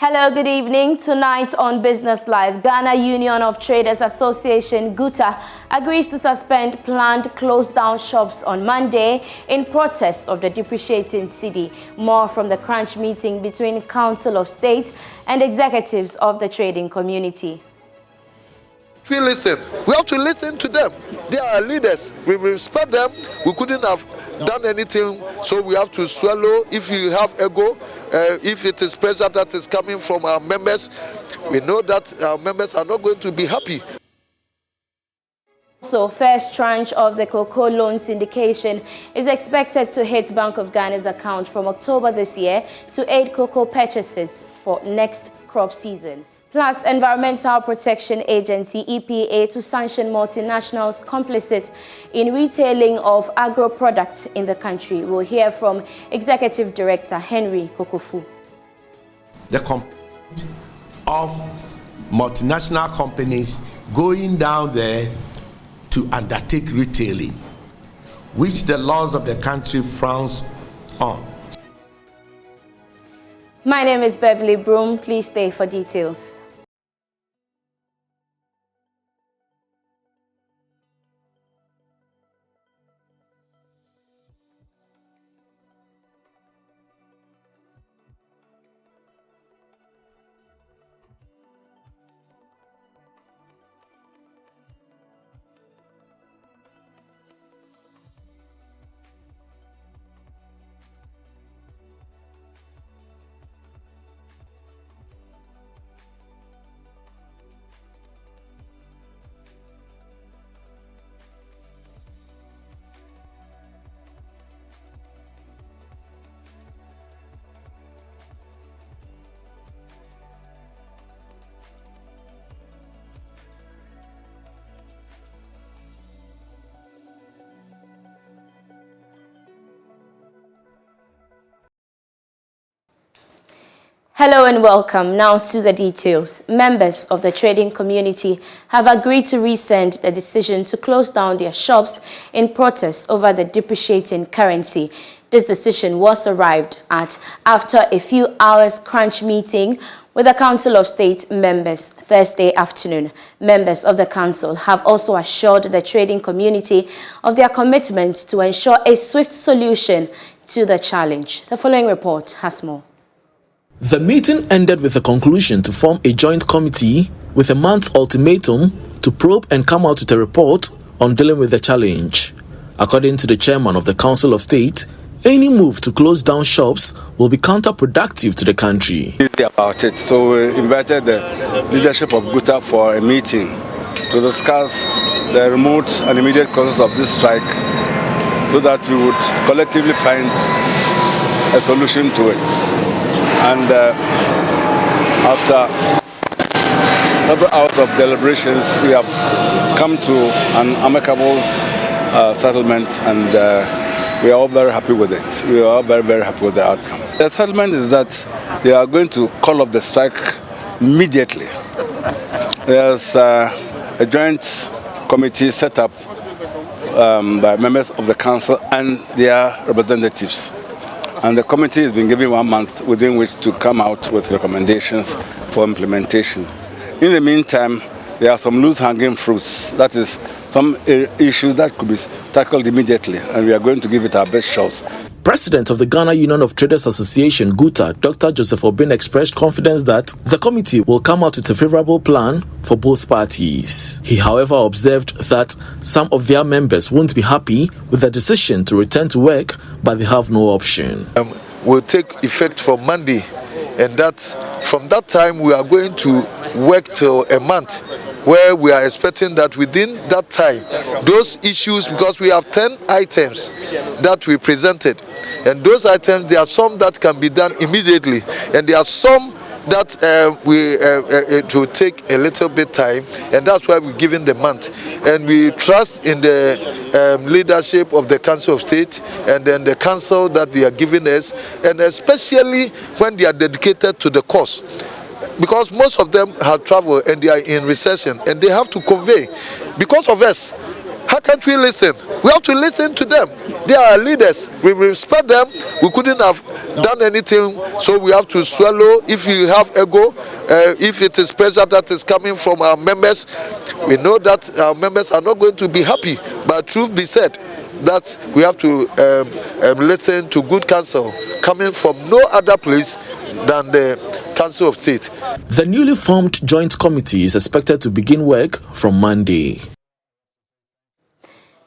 Hello, good evening. Tonight on Business Live, Ghana Union of Traders Association GUTA agrees to suspend planned close-down shops on Monday in protest of the depreciating cedi. More from the crunch meeting between Council of State and executives of the trading community. We listen. We have to listen to them. They are leaders. We respect them. We couldn't have done anything, so we have to swallow. If you have ego, if it is pressure that is coming from our members, we know that our members are not going to be happy. So, first tranche of the cocoa loan syndication is expected to hit Bank of Ghana's account from October this year to aid cocoa purchases for next crop season. Plus, Environmental Protection Agency EPA to sanction multinationals complicit in retailing of agro products in the country. We'll hear from Executive Director Henry Kokofu. The of multinational companies going down there to undertake retailing, which the laws of the country frowns on. My name is Beverly Broohm. Please stay for details. Hello and welcome. Now to the details. Members of the trading community have agreed to rescind the decision to close down their shops in protest over the depreciating currency. This decision was arrived at after a few hours crunch meeting with the Council of State members Thursday afternoon. Members of the council have also assured the trading community of their commitment to ensure a swift solution to the challenge. The following report has more. The meeting ended with a conclusion to form a joint committee with a month's ultimatum to probe and come out with a report on dealing with the challenge. According to the chairman of the Council of State, any move to close down shops will be counterproductive to the country. About it, so we invited the leadership of GUTA for a meeting to discuss the remote and immediate causes of this strike so that we would collectively find a solution to it. And after several hours of deliberations, we have come to an amicable settlement, and we are all very happy with it. We are all very, very happy with the outcome. The settlement is that they are going to call off the strike immediately. There's a joint committee set up by members of the council and their representatives. And the committee has been given 1 month within which to come out with recommendations for implementation. In the meantime, there are some loose-hanging fruits. That is, some issues that could be tackled immediately, and we are going to give it our best shots. President of the Ghana Union of Traders Association, GUTA, Dr. Joseph Obin, expressed confidence that the committee will come out with a favorable plan for both parties. He, however, observed that some of their members won't be happy with the decision to return to work, but they have no option. Will take effect from Monday, and that from that time we are going to work till a month, where we are expecting that within that time, those issues, because we have 10 items that we presented, and those items, there are some that can be done immediately, and there are some that it will take a little bit time, and that's why we're giving the month. And we trust in the leadership of the Council of State and then the council that they are giving us, and especially when they are dedicated to the cause. Because most of them have traveled and they are in recession, and they have to convey. Because of us, How can't we listen? We have to listen to them. They are our leaders. We respect them. We couldn't have done anything, so we have to swallow. If you have ego, if it is pressure that is coming from our members, we know that our members are not going to be happy. But truth be said, that we have to listen to good counsel coming from no other place than the Council of State. The newly formed joint committee is expected to begin work from Monday.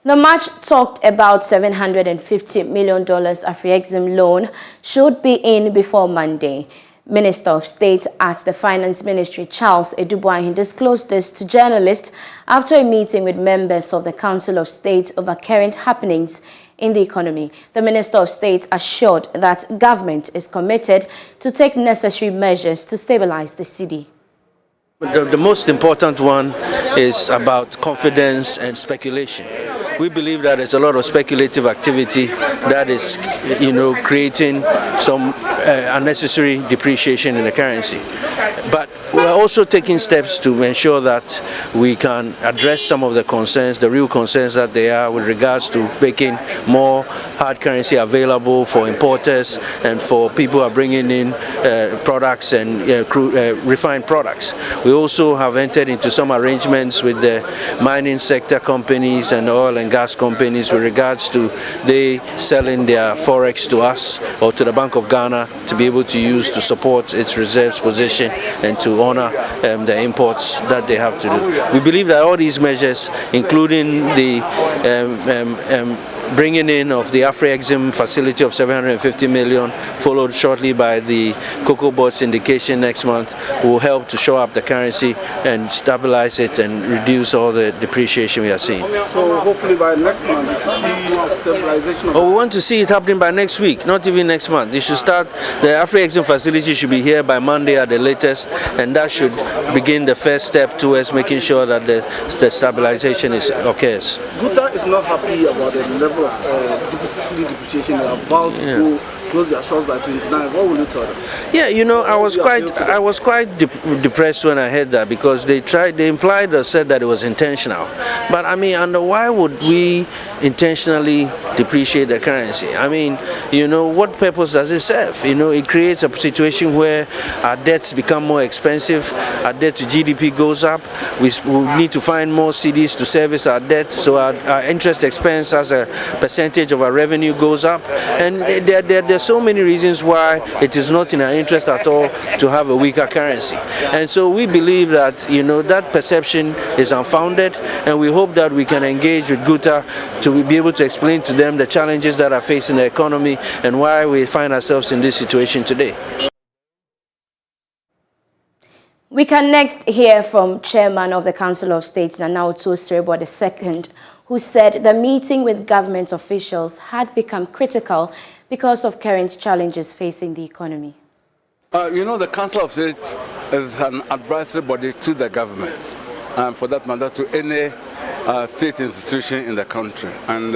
The much talked about $750 million Afrexim loan should be in before Monday. Minister of State at the Finance Ministry, Charles Edubuahin, disclosed this to journalists after a meeting with members of the Council of State over current happenings in the economy. The Minister of State assured that government is committed to take necessary measures to stabilize the cedi. The most important one is about confidence and speculation. We believe that there's a lot of speculative activity that is, creating some unnecessary depreciation in the currency. But we're also taking steps to ensure that we can address some of the concerns, the real concerns that there are with regards to making more hard currency available for importers and for people who are bringing in products and refined products. We also have entered into some arrangements with the mining sector companies and oil and gas companies with regards to they selling their forex to us or to the Bank of Ghana to be able to use to support its reserves position and to honor the imports that they have to do. We believe that all these measures, including the bringing in of the Afrexim facility of $750 million, followed shortly by the cocoa board syndication next month, will help to shore up the currency and stabilize it and reduce all the depreciation we are seeing. So hopefully by next month we should see stabilization. We want to see it happening by next week, not even next month. They should start, the Afrexim facility should be here by Monday at the latest, and that should begin the first step towards making sure that the stabilization occurs. GUTA is not happy about the level of cedi depreciation. They are about to go close their shops by 29. What will you tell them? Yeah, I was quite depressed when I heard that, because they implied or said that it was intentional. But I mean, and why would we intentionally depreciate the currency? I mean, what purpose does it serve? It creates a situation where our debts become more expensive, our debt to GDP goes up, we need to find more cedis to service our debts, so our interest expense as a percentage of our revenue goes up, and there are so many reasons why it is not in our interest at all to have a weaker currency. And so we believe that that perception is unfounded, and we hope that we can engage with GUTA to be able to explain to them the challenges that are facing the economy and why we find ourselves in this situation today. We can next hear from Chairman of the Council of State, Nanautu Serebo II, who said the meeting with government officials had become critical because of current challenges facing the economy. The Council of State is an advisory body to the government, and for that matter to any state institution in the country. And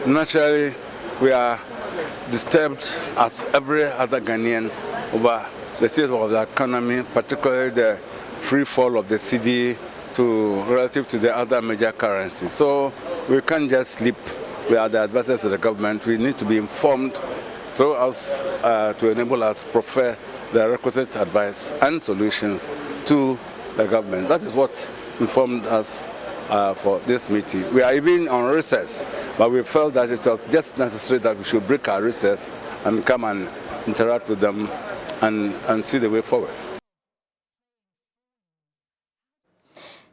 naturally, we are disturbed as every other Ghanaian over the state of the economy, particularly the free fall of the cedi relative to the other major currencies. So we can't just sleep. We are the advisors of the government. We need to be informed through us to enable us to prefer the requisite advice and solutions to the government. That is what informed us for this meeting. We are even on recess, but we felt that it was just necessary that we should break our recess and come and interact with them and see the way forward.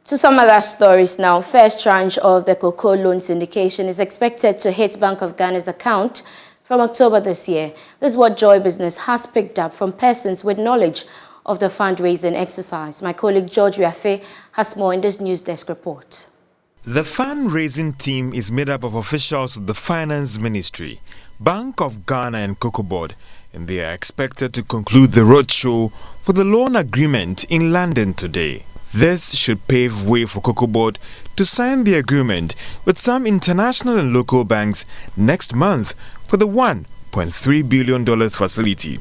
To some other stories now, first tranche of the cocoa loan syndication is expected to hit Bank of Ghana's account from October this year. This is what Joy Business has picked up from persons with knowledge of the fundraising exercise. My colleague George Wiafe has more in this News Desk report. The fundraising team is made up of officials of the Finance Ministry, Bank of Ghana and Cocoa Board, and they are expected to conclude the roadshow for the loan agreement in London today. This should pave way for Cocoa Board to sign the agreement with some international and local banks next month for the $1.3 billion facility.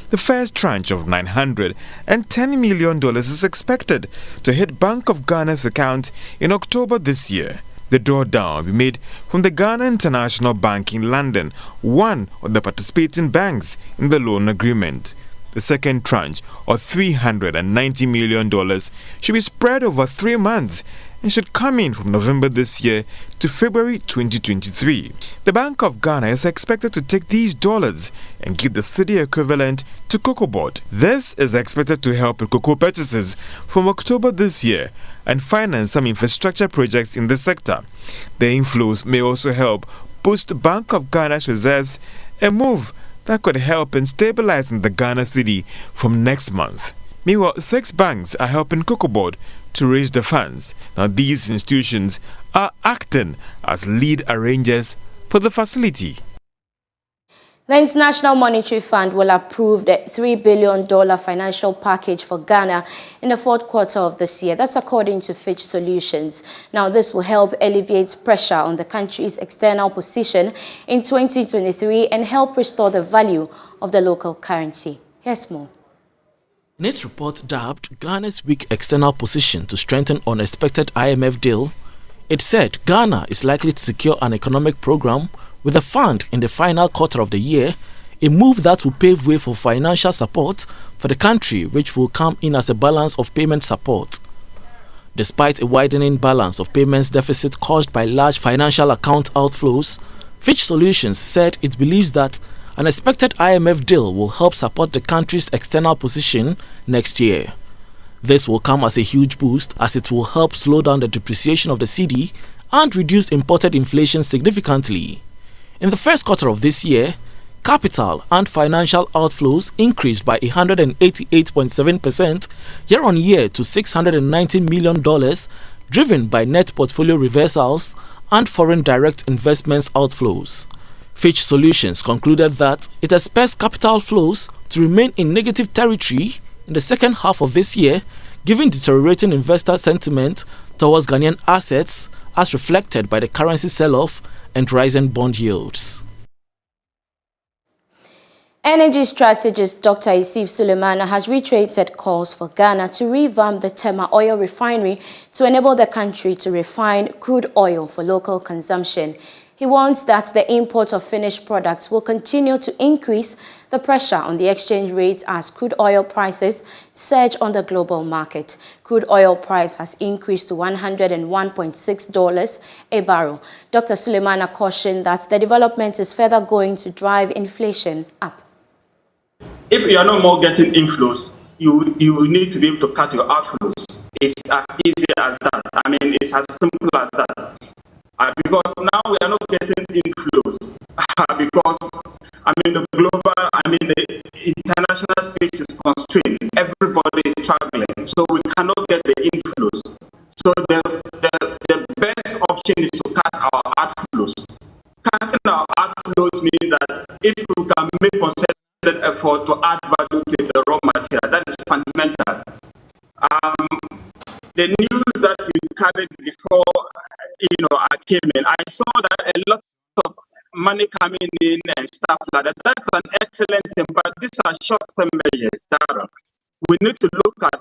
The first tranche of $910 million is expected to hit Bank of Ghana's account in October this year. The drawdown will be made from the Ghana International Bank in London, one of the participating banks in the loan agreement. The second tranche, of $390 million, should be spread over 3 months and should come in from November this year to February 2023. The Bank of Ghana is expected to take these dollars and give the cedi equivalent to cocoa board. This is expected to help with cocoa purchases from October this year and finance some infrastructure projects in the sector. The inflows may also help boost Bank of Ghana's reserves, a move that could help in stabilizing the Ghana cedi from next month. Meanwhile, 6 banks are helping Cocoa Board to raise the funds. Now, these institutions are acting as lead arrangers for the facility. The International Monetary Fund will approve the $3 billion financial package for Ghana in the 4th quarter of this year. That's according to Fitch Solutions. Now, this will help alleviate pressure on the country's external position in 2023 and help restore the value of the local currency. Here's more. In its report dubbed Ghana's weak external position to strengthen unexpected IMF deal, it said Ghana is likely to secure an economic program with the fund in the final quarter of the year, a move that will pave way for financial support for the country, which will come in as a balance of payment support. Despite a widening balance of payments deficit caused by large financial account outflows, Fitch Solutions said it believes that an expected IMF deal will help support the country's external position next year. This will come as a huge boost as it will help slow down the depreciation of the cedi and reduce imported inflation significantly. In the 1st quarter of this year, capital and financial outflows increased by 188.7% year-on-year to $690 million, driven by net portfolio reversals and foreign direct investments outflows. Fitch Solutions concluded that it expects capital flows to remain in negative territory in the 2nd half of this year, given deteriorating investor sentiment towards Ghanaian assets as reflected by the currency sell-off and rising bond yields. Energy strategist Dr. Yusuf Sulemana has reiterated calls for Ghana to revamp the Tema oil refinery to enable the country to refine crude oil for local consumption. He warns that the import of finished products will continue to increase the pressure on the exchange rate as crude oil prices surge on the global market. Crude oil price has increased to $101.6 a barrel. Dr. Sulemana cautioned that the development is further going to drive inflation up. If you are no more getting inflows, you need to be able to cut your outflows. It's as easy as that. I mean, it's as simple as that. Because now we are not getting inflows because the international space is constrained. Everybody is traveling, so we cannot get the inflows. So the best option is to cut our outflows. Cutting our outflows means that if we can make concerted effort to add value to the raw material, that is fundamental. The news that we carried before I came in, I saw that a lot of money coming in and stuff like that. That's an excellent thing, but these are short-term measures. We need to look at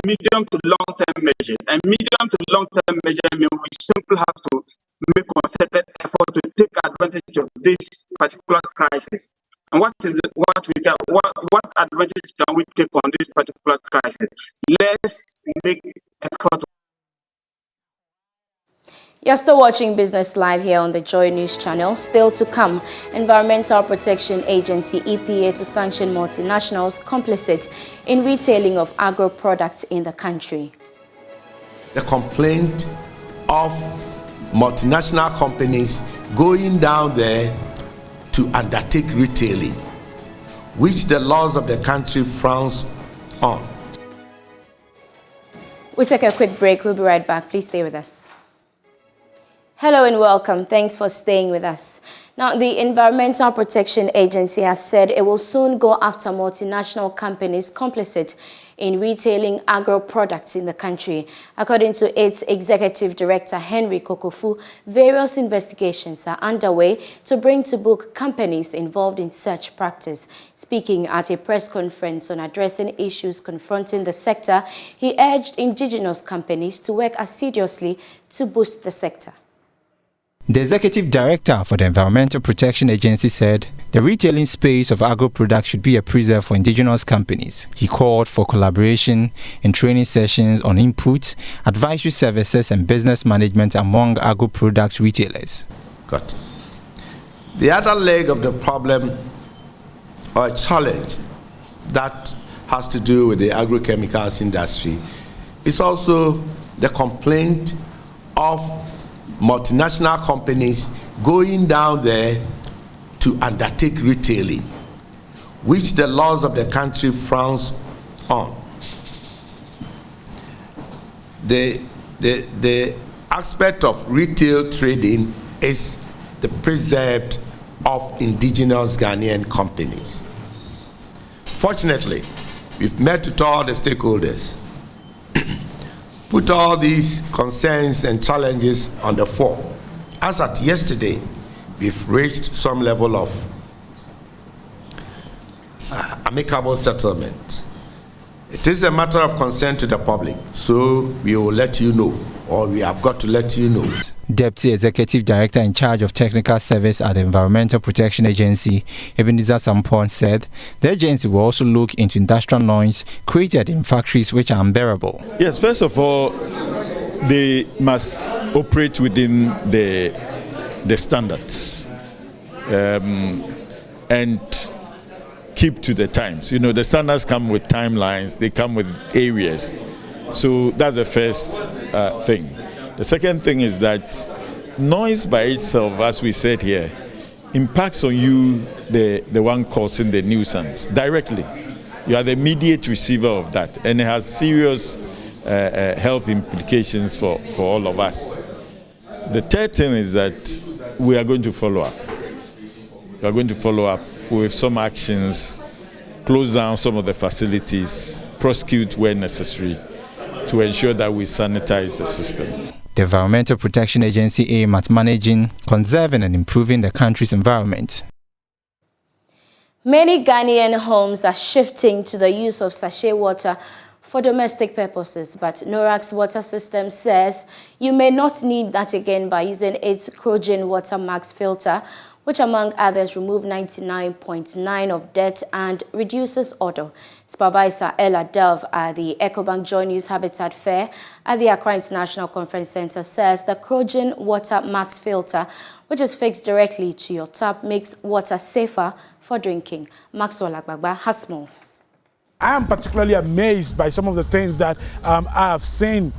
medium to long-term measures. And medium to long-term measures means we simply have to make concerted effort to take advantage of this particular crisis. And what advantage can we take on this particular crisis? Let's make effort. You're still watching Business Live here on the Joy News channel. Still to come, Environmental Protection Agency EPA to sanction multinationals complicit in retailing of agro products in the country. The complaint of multinational companies going down there to undertake retailing, which the laws of the country frowns on. We'll take a quick break. We'll be right back. Please stay with us. Hello and welcome. Thanks for staying with us. Now, the Environmental Protection Agency has said it will soon go after multinational companies complicit in retailing agro products in the country. According to its Executive Director, Henry Kokofu, various investigations are underway to bring to book companies involved in such practice. Speaking at a press conference on addressing issues confronting the sector, he urged indigenous companies to work assiduously to boost the sector. The executive director for the Environmental Protection Agency said the retailing space of agro products should be a preserve for indigenous companies. He called for collaboration in training sessions on inputs, advisory services and business management among agro product retailers. Got it. The other leg of the problem or challenge that has to do with the agrochemicals industry is also the complaint of multinational companies going down there to undertake retailing, which the laws of the country frowns on. The aspect of retail trading is the preserved of indigenous Ghanaian companies. Fortunately, we've met with all the stakeholders, put all these concerns and challenges on the fore. As at yesterday, we've reached some level of amicable settlement. It is a matter of concern to the public, so we will let you know, or we have got to let you know. Deputy Executive Director in charge of Technical Service at the Environmental Protection Agency, Ebenezer Sampon, said the agency will also look into industrial noise created in factories which are unbearable. Yes, first of all, they must operate within the standards and keep to the times. You know, the standards come with timelines, they come with areas. So that's the first thing. The second thing is that noise by itself, as we said here, impacts on you, the one causing the nuisance, directly. You are the immediate receiver of that, and it has serious health implications for all of us. The third thing is that we are going to follow up. We are going to follow up with some actions, close down some of the facilities, prosecute where necessary, to ensure that we sanitize the system. The Environmental Protection Agency aims at managing, conserving and improving the country's environment. Many Ghanaian homes are shifting to the use of sachet water for domestic purposes, but NORAC's water system says you may not need that again by using its Crogen Water Max filter, which among others remove 99.9% of dirt and reduces odor. Supervisor Ella Dove at the EcoBank Joy News Habitat Fair at the Accra International Conference Center says the Crogen Water Max filter, which is fixed directly to your tap, makes water safer for drinking. Maxwell Agbagba has more. I am particularly amazed by some of the things that I have seen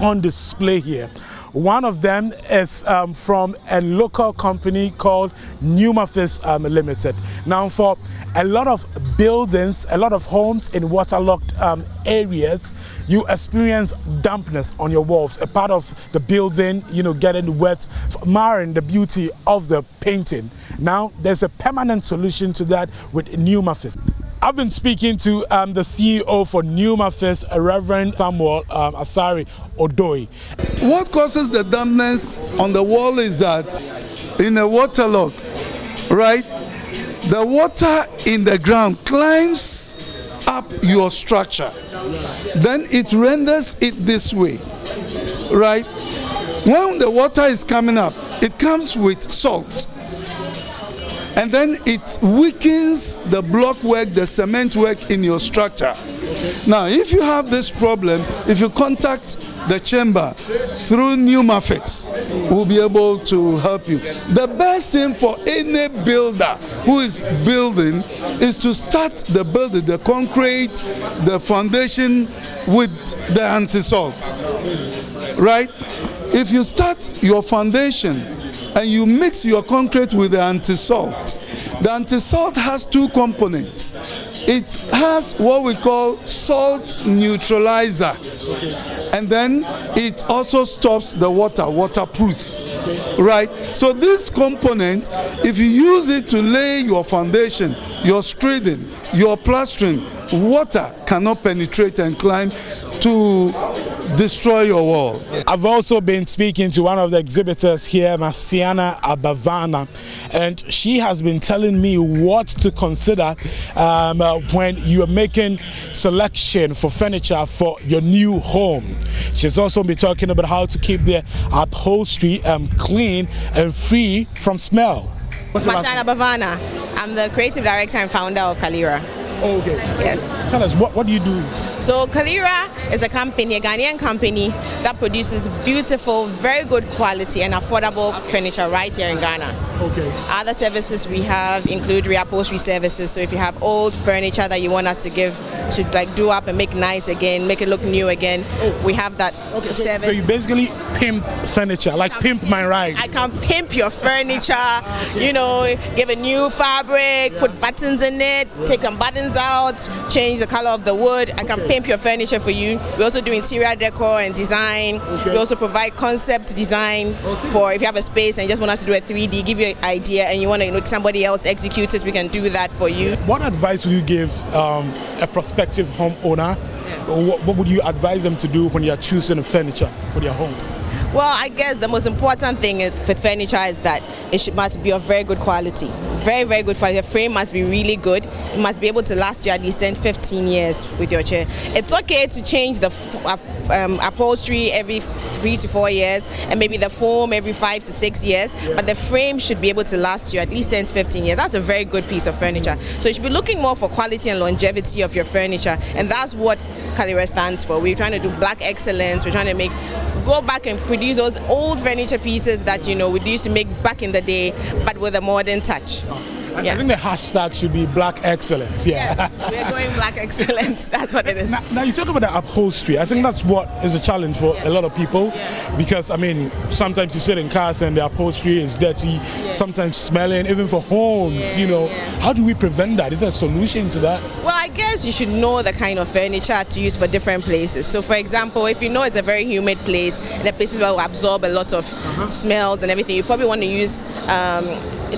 on display here. One of them is from a local company called Pneumafis Limited. Now, for a lot of buildings, a lot of homes in waterlogged areas, you experience dampness on your walls, a part of the building, getting wet, marring the beauty of the painting. Now, there's a permanent solution to that with Pneumafis. I've been speaking to the CEO for Pneumafis, Reverend Samuel Asari Odoi. What causes the dampness on the wall is that in a waterlog, right, the water in the ground climbs up your structure. Then it renders it this way, right? When the water is coming up, it comes with salt. And then it weakens the block work, the cement work in your structure. Now, if you have this problem, if you contact the chamber through Pneumafis, we'll be able to help you. The best thing for any builder who is building is to start the building, the concrete, the foundation with the anti-salt, right? If you start your foundation and you mix your concrete with the anti-salt has two components. It has what we call salt neutralizer, and then it also stops the waterproof. right? So this component, if you use it to lay your foundation, your screeding, your plastering, water cannot penetrate and climb to destroy your wall. I've also been speaking to one of the exhibitors here, Marciana Abavana, and she has been telling me what to consider when you're making selection for furniture for your new home. She's also been talking about how to keep the upholstery clean and free from smell. Marciana Abavana. I'm the creative director and founder of Kalira. Oh, okay. Yes. Tell us, what do you do? So Kalira is a company, a Ghanaian company that produces beautiful, very good quality and affordable furniture right here in Ghana. Okay. Other services we have include reupholstery services. So if you have old furniture that you want us to give to like do up and make nice again, make it look new again, we have that service. So you basically pimp furniture, like pimp my ride. I can pimp your furniture, you know, give a new fabric, put buttons in it, take some buttons out, change the color of the wood. I can pimp your furniture for you. We also do interior decor and design. Okay. We also provide concept design for if you have a space and you just want us to do a 3D, give you an idea and you want to make somebody else execute it, we can do that for you. What advice would you give a prospective homeowner? What would you advise them to do when you're choosing a furniture for their home? Well, I guess the most important thing with furniture is that it must be of very good quality. Very, very good quality. The frame must be really good. It must be able to last you at least 10-15 years with your chair. It's okay to change the upholstery every 3 to 4 years and maybe the foam every 5 to 6 years, but the frame should be able to last you at least 10 to 15 years. That's a very good piece of furniture. So you should be looking more for quality and longevity of your furniture, and that's what Kalira stands for. We're trying to do black excellence. We're trying to go back and produce those old furniture pieces that, you know, we used to make back in the day, but with a modern touch. I think the hashtag should be black excellence. Yeah. Yes, we're going black excellence. That's what it is. Now you talk about the upholstery. I think that's what is a challenge for a lot of people, because I mean sometimes you sit in cars and the upholstery is dirty, sometimes smelling, even for homes. You know, how do we prevent that? Is there a solution to that? Well, I guess you should know the kind of furniture to use for different places. So, for example, if you know it's a very humid place and the places will absorb a lot of smells and everything, you probably want to use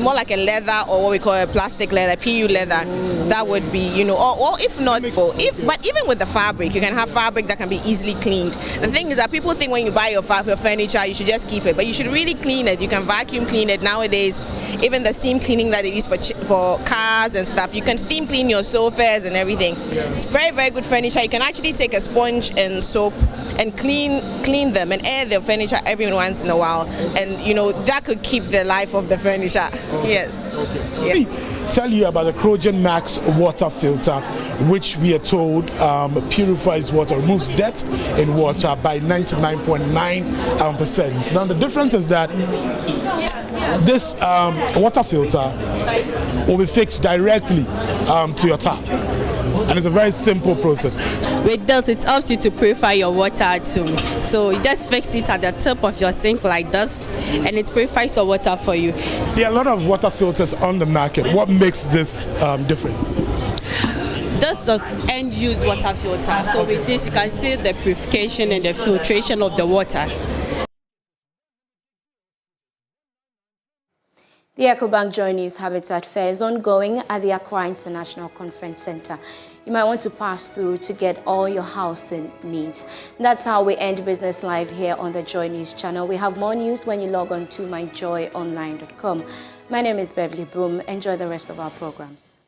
more like a leather or what we call a plastic leather, PU leather. That would be, you know, or if not, but even with the fabric, you can have fabric that can be easily cleaned. The thing is that people think when you buy your furniture, you should just keep it, but you should really clean it. You can vacuum clean it nowadays. Even the steam cleaning that they use for cars and stuff, you can steam clean your sofas and everything. It's very, very good furniture. You can actually take a sponge and soap and clean them and air the furniture every once in a while, and you know that could keep the life of the furniture. Yes. Okay. Yeah. Tell you about the Crojan Max water filter, which we are told purifies water, removes dirt in water by 99.9%. Now the difference is that this water filter will be fixed directly to your tap. And it's a very simple process. With this, it helps you to purify your water too. So you just fix it at the tip of your sink like this, and it purifies your water for you. There are a lot of water filters on the market. What makes this different? This is end-use water filter. So with this, you can see the purification and the filtration of the water. The EcoBank Joy News Habitat Fair is ongoing at the Accra International Conference Center. You might want to pass through to get all your housing needs. That's how we end Business Live here on the Joy News channel. We have more news when you log on to myjoyonline.com. My name is Beverly Broohm. Enjoy the rest of our programs.